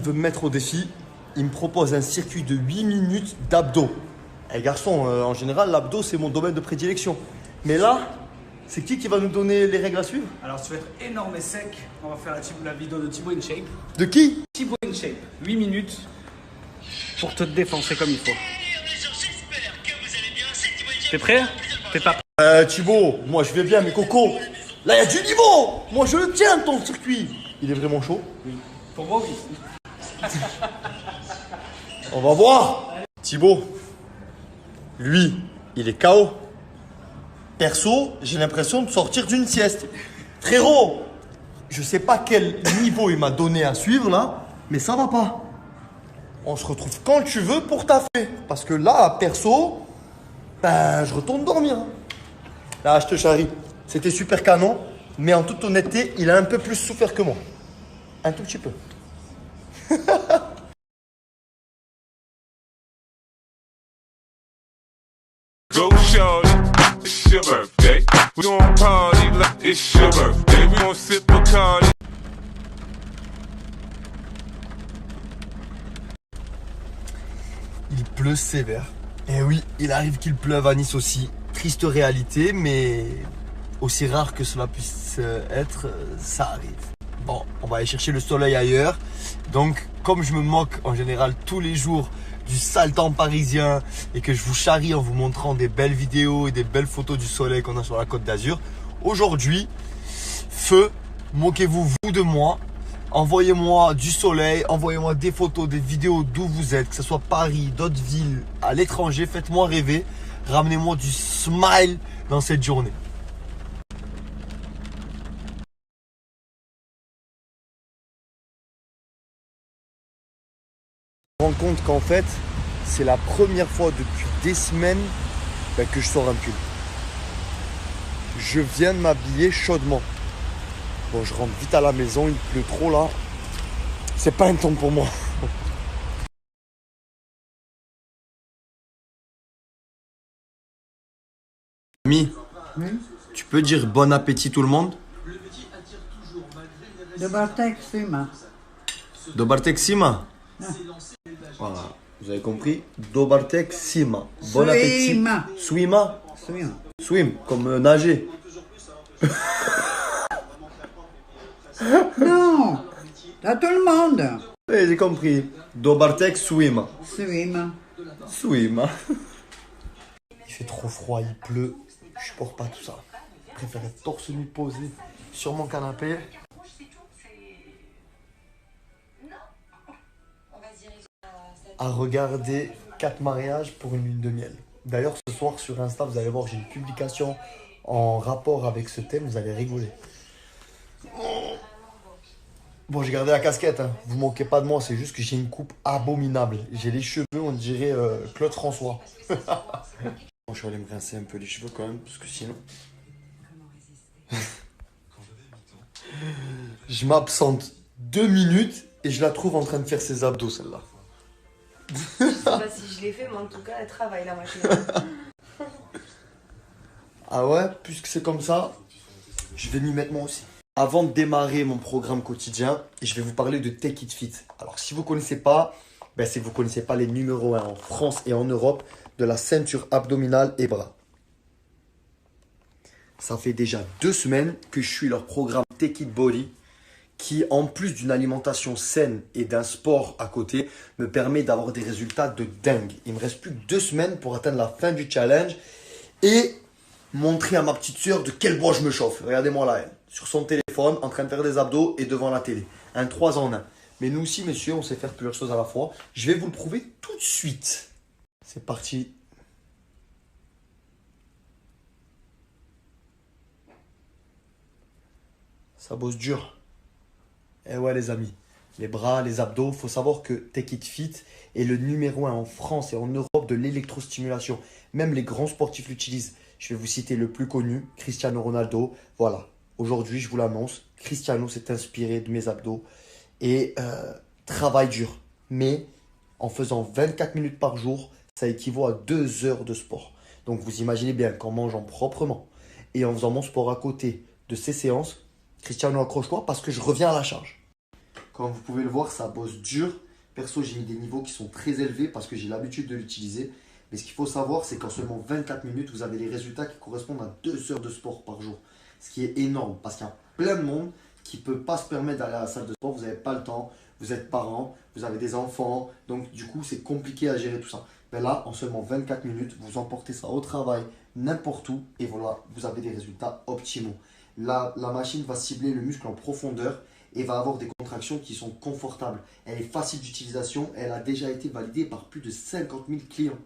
veut me mettre au défi. Il me propose un circuit de 8 minutes d'abdos. Eh garçon, en général, l'abdos, c'est mon domaine de prédilection. Mais là, c'est qui va nous donner les règles à suivre? Alors, si tu veux être énorme et sec, on va faire la vidéo de Thibaut InShape. De qui? Thibaut InShape, 8 minutes pour te défoncer comme il faut. T'es prêt? T'es pas prêt? Thibaut, moi je vais bien, mais Coco, là il y a du niveau. Moi je le tiens, ton circuit. Il est vraiment chaud? Oui. Pour moi, oui. On va voir. Thibaut, lui, il est KO. Perso, j'ai l'impression de sortir d'une sieste. Frérot, je sais pas quel niveau il m'a donné à suivre là, mais ça va pas. On se retrouve quand tu veux pour taffer. Parce que là, perso, ben, je retourne dormir. Là, je te charrie. C'était super canon, mais en toute honnêteté, il a un peu plus souffert que moi. Un tout petit peu. Go shorty, it's your birthday. We gon' party like it's your birthday. We gon' sip Bacardi. Il pleut sévère. Et oui, il arrive qu'il pleuve à Nice aussi. Triste réalité, mais aussi rare que cela puisse être, ça arrive. Bon, on va aller chercher le soleil ailleurs. Donc, comme je me moque en général tous les jours du sale temps parisien et que je vous charrie en vous montrant des belles vidéos et des belles photos du soleil qu'on a sur la Côte d'Azur, aujourd'hui, feu, moquez-vous vous de moi. Envoyez-moi du soleil, envoyez-moi des photos, des vidéos d'où vous êtes, que ce soit Paris, d'autres villes, à l'étranger, faites-moi rêver. Ramenez-moi du smile dans cette journée. Je me rends compte qu'en fait, c'est la première fois depuis des semaines que je sors un pull. Je viens de m'habiller chaudement. Bon, je rentre vite à la maison, il pleut trop là. C'est pas un temps pour moi. Ami, tu peux dire bon appétit tout le monde? Dobartek Sima. Dobartek Sima. Voilà, vous avez compris? Dobartek Sima. Bon appétit. Swima. Swima. Swima. Swim, comme nager. Non, à tout le monde. Oui, j'ai compris. Dobartek Swima. Swima. Swima. Il fait trop froid, il pleut. Je supporte pas tout ça. Je préfère être torse nu posé sur mon canapé. À regarder 4 mariages pour une lune de miel. D'ailleurs, ce soir sur Insta, vous allez voir, j'ai une publication en rapport avec ce thème, vous allez rigoler. Bon, j'ai gardé la casquette, hein. Vous moquez pas de moi, c'est juste que j'ai une coupe abominable. J'ai les cheveux, on dirait Claude François. Bon, je vais aller me rincer un peu les cheveux quand même, parce que sinon... Je m'absente 2 minutes et je la trouve en train de faire ses abdos, celle-là. Je sais pas si je l'ai fait, mais en tout cas, elle travaille la machine. Ah ouais, puisque c'est comme ça, je vais m'y mettre moi aussi. Avant de démarrer mon programme quotidien, je vais vous parler de Take It Fit. Alors si vous ne connaissez pas, c'est que vous ne connaissez pas les numéros 1 en France et en Europe de la ceinture abdominale et bras. Ça fait déjà 2 semaines que je suis leur programme Take It Body qui, en plus d'une alimentation saine et d'un sport à côté, me permet d'avoir des résultats de dingue. Il me reste plus que 2 semaines pour atteindre la fin du challenge et montrer à ma petite soeur de quel bois je me chauffe. Regardez-moi là, elle, sur son téléphone, en train de faire des abdos et devant la télé. Un 3 en 1. Mais nous aussi, messieurs, on sait faire plusieurs choses à la fois. Je vais vous le prouver tout de suite. C'est parti. Ça bosse dur. Eh ouais les amis, les bras, les abdos, faut savoir que Take It Fit est le numéro 1 en France et en Europe de l'électrostimulation. Même les grands sportifs l'utilisent. Je vais vous citer le plus connu, Cristiano Ronaldo. Voilà, aujourd'hui je vous l'annonce, Cristiano s'est inspiré de mes abdos et travaille dur. Mais en faisant 24 minutes par jour, ça équivaut à 2 heures de sport. Donc vous imaginez bien qu'en mangeant proprement et en faisant mon sport à côté de ces séances, Cristiano, accroche-toi parce que je reviens à la charge. Comme vous pouvez le voir, ça bosse dur. Perso, j'ai mis des niveaux qui sont très élevés parce que j'ai l'habitude de l'utiliser. Mais ce qu'il faut savoir, c'est qu'en seulement 24 minutes, vous avez les résultats qui correspondent à 2 heures de sport par jour. Ce qui est énorme parce qu'il y a plein de monde qui ne peut pas se permettre d'aller à la salle de sport. Vous n'avez pas le temps, vous êtes parent, vous avez des enfants. Donc du coup, c'est compliqué à gérer tout ça. Mais là, en seulement 24 minutes, vous emportez ça au travail, n'importe où. Et voilà, vous avez des résultats optimaux. La machine va cibler le muscle en profondeur et va avoir des contractions qui sont confortables. Elle est facile d'utilisation. Elle a déjà été validée par plus de 50 000 clients.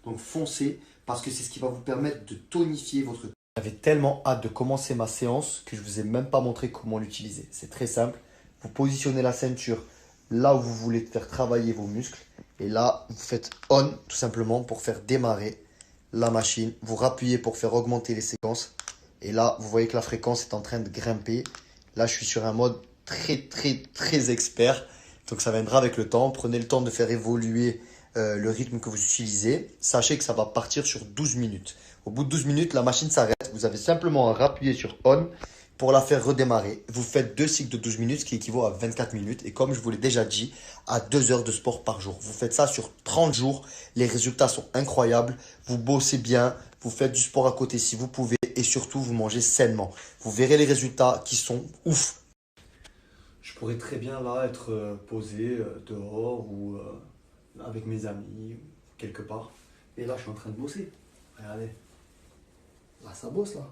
Donc foncez parce que c'est ce qui va vous permettre de tonifier votre corps. J'avais tellement hâte de commencer ma séance que je ne vous ai même pas montré comment l'utiliser. C'est très simple. Vous positionnez la ceinture là où vous voulez faire travailler vos muscles. Et là, vous faites on tout simplement pour faire démarrer la machine. Vous rappuyez pour faire augmenter les séquences. Et là, vous voyez que la fréquence est en train de grimper. Là, je suis sur un mode très expert. Donc ça viendra avec le temps. Prenez le temps de faire évoluer le rythme que vous utilisez. Sachez que ça va partir sur 12 minutes. Au bout de 12 minutes, la machine s'arrête. Vous avez simplement à appuyer sur on pour la faire redémarrer. Vous faites 2 cycles de 12 minutes, ce qui équivaut à 24 minutes. Et comme je vous l'ai déjà dit, à 2 heures de sport par jour. Vous faites ça sur 30 jours. Les résultats sont incroyables. Vous bossez bien. Vous faites du sport à côté si vous pouvez. Et surtout, vous mangez sainement. Vous verrez les résultats qui sont ouf. Je pourrais très bien là être posé dehors ou avec mes amis, quelque part. Et là, je suis en train de bosser. Regardez. Là, ça bosse là.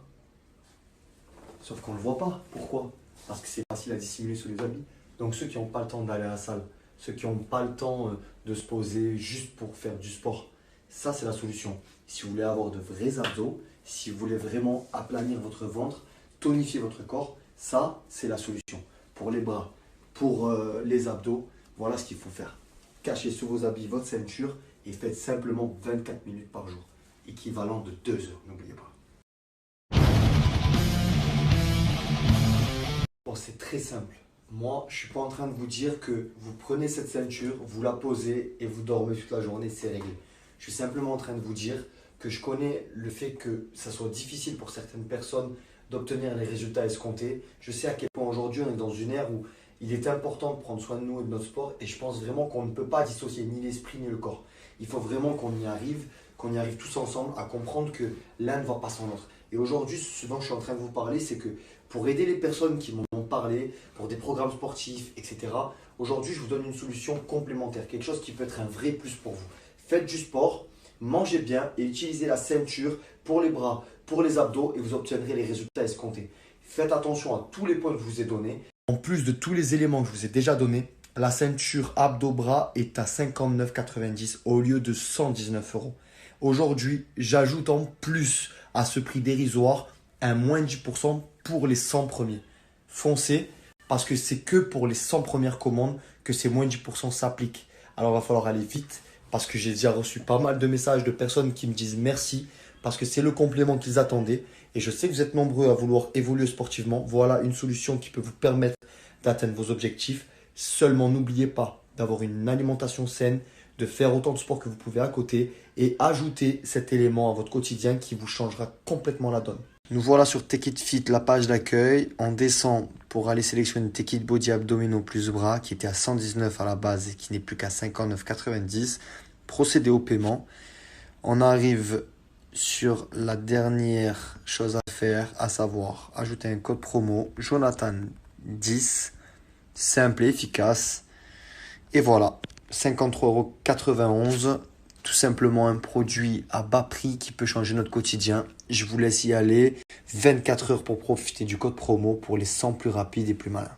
Sauf qu'on ne le voit pas. Pourquoi? Parce que c'est facile à dissimuler sous les habits. Donc ceux qui n'ont pas le temps d'aller à la salle, ceux qui n'ont pas le temps de se poser juste pour faire du sport, ça c'est la solution. Si vous voulez avoir de vrais abdos, si vous voulez vraiment aplanir votre ventre, tonifier votre corps, ça c'est la solution. Pour les bras, pour les abdos, voilà ce qu'il faut faire. Cachez sous vos habits votre ceinture et faites simplement 24 minutes par jour. Équivalent de 2 heures, n'oubliez pas. Bon, c'est très simple. Moi, je ne suis pas en train de vous dire que vous prenez cette ceinture, vous la posez et vous dormez toute la journée, c'est réglé. Je suis simplement en train de vous dire que je connais le fait que ça soit difficile pour certaines personnes d'obtenir les résultats escomptés. Je sais à quel point aujourd'hui on est dans une ère où il est important de prendre soin de nous et de notre sport et je pense vraiment qu'on ne peut pas dissocier ni l'esprit ni le corps. Il faut vraiment qu'on y arrive tous ensemble à comprendre que l'un ne va pas sans l'autre. Et aujourd'hui, ce dont je suis en train de vous parler, c'est que pour aider les personnes qui m'en ont parlé, pour des programmes sportifs, etc., aujourd'hui, je vous donne une solution complémentaire, quelque chose qui peut être un vrai plus pour vous. Faites du sport, mangez bien et utilisez la ceinture pour les bras, pour les abdos et vous obtiendrez les résultats escomptés. Faites attention à tous les points que je vous ai donnés. En plus de tous les éléments que je vous ai déjà donnés, la ceinture abdos-bras est à 59,90 au lieu de 119 €. Aujourd'hui, j'ajoute en plus à ce prix dérisoire un moins 10% pour les 100 premiers. Foncez parce que c'est que pour les 100 premières commandes que ces moins 10% s'appliquent. Alors il va falloir aller vite parce que j'ai déjà reçu pas mal de messages de personnes qui me disent merci parce que c'est le complément qu'ils attendaient. Et je sais que vous êtes nombreux à vouloir évoluer sportivement. Voilà une solution qui peut vous permettre d'atteindre vos objectifs. Seulement n'oubliez pas d'avoir une alimentation saine, de faire autant de sport que vous pouvez à côté et ajouter cet élément à votre quotidien qui vous changera complètement la donne. Nous voilà sur Take It Fit, la page d'accueil. On descend pour aller sélectionner Take It Body abdominaux plus bras qui était à 119 à la base et qui n'est plus qu'à 59,90. Procéder au paiement. On arrive sur la dernière chose à faire, à savoir ajouter un code promo Jonathan 10, simple et efficace. Et voilà, 53,91 €. Tout simplement un produit à bas prix qui peut changer notre quotidien. Je vous laisse y aller. 24 heures pour profiter du code promo pour les 100 plus rapides et plus malins.